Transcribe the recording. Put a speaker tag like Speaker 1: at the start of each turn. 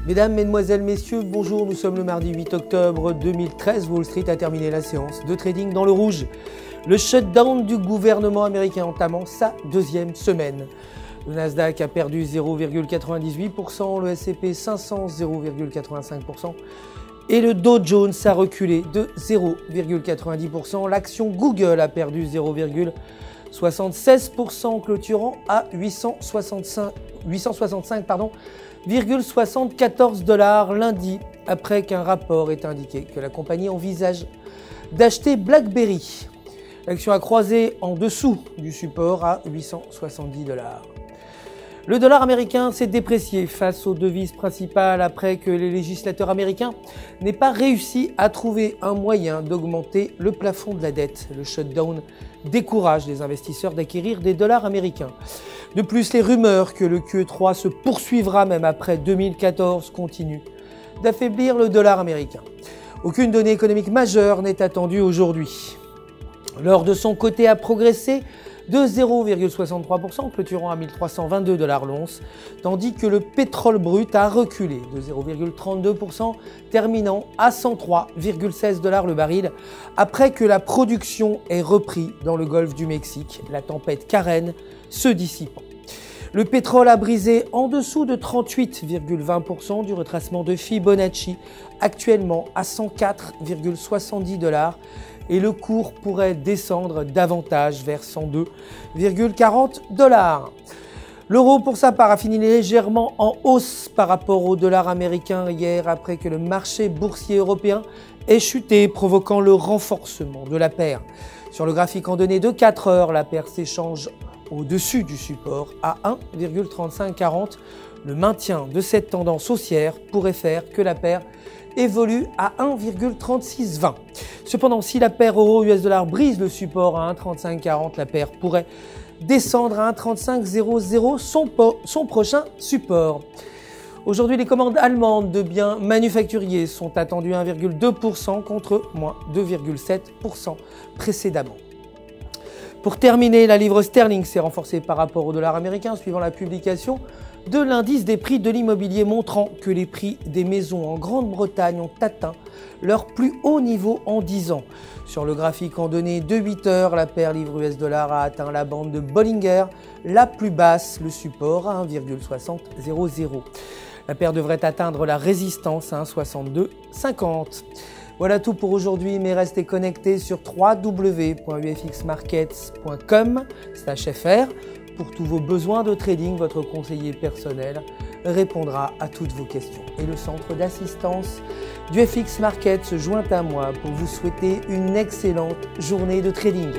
Speaker 1: Mesdames, Mesdemoiselles, Messieurs, bonjour, nous sommes le mardi 8 octobre 2013. Wall Street a terminé la séance de trading dans le rouge. Le shutdown du gouvernement américain entamant sa deuxième semaine. Le Nasdaq a perdu 0,98%, le S&P 500 0,85% et le Dow Jones a reculé de 0,90%. L'action Google a perdu 0,76%, clôturant à 865,74 $ lundi, après qu'un rapport ait indiqué que la compagnie envisage d'acheter BlackBerry. L'action a croisé en dessous du support à 870 $. Le dollar américain s'est déprécié face aux devises principales après que les législateurs américains n'aient pas réussi à trouver un moyen d'augmenter le plafond de la dette. Le shutdown décourage les investisseurs d'acquérir des dollars américains. De plus, les rumeurs que le QE3 se poursuivra même après 2014 continuent d'affaiblir le dollar américain. Aucune donnée économique majeure n'est attendue aujourd'hui. L'or de son côté a progressé de 0,63%, clôturant à 1322 $ l'once, tandis que le pétrole brut a reculé de 0,32%, terminant à 103,16 $ le baril, après que la production ait repris dans le golfe du Mexique, la tempête Karen se dissipant. Le pétrole a brisé en dessous de 38,20% du retracement de Fibonacci, actuellement à 104,70 $, et le cours pourrait descendre davantage vers 102,40 $. L'euro, pour sa part, a fini légèrement en hausse par rapport au dollar américain hier, après que le marché boursier européen ait chuté, provoquant le renforcement de la paire. Sur le graphique en données de 4 heures, la paire s'échange au-dessus du support à 1,3540. Le maintien de cette tendance haussière pourrait faire que la paire évolue à 1,3620. Cependant, si la paire euro-US dollar brise le support à 1,3540, la paire pourrait descendre à 1,3500, son prochain support. Aujourd'hui, les commandes allemandes de biens manufacturiers sont attendues à 1,2% contre moins 2,7% précédemment. Pour terminer, la livre sterling s'est renforcée par rapport au dollar américain suivant la publication de l'indice des prix de l'immobilier montrant que les prix des maisons en Grande-Bretagne ont atteint leur plus haut niveau en 10 ans. Sur le graphique en données de 8 heures, la paire livre US dollar a atteint la bande de Bollinger, la plus basse, le support à 1,6000. La paire devrait atteindre la résistance à 1,6250. Voilà tout pour aujourd'hui, mais restez connectés sur www.ufxmarkets.com/fr. Pour tous vos besoins de trading, votre conseiller personnel répondra à toutes vos questions. Et le centre d'assistance du FX Market se joint à moi pour vous souhaiter une excellente journée de trading.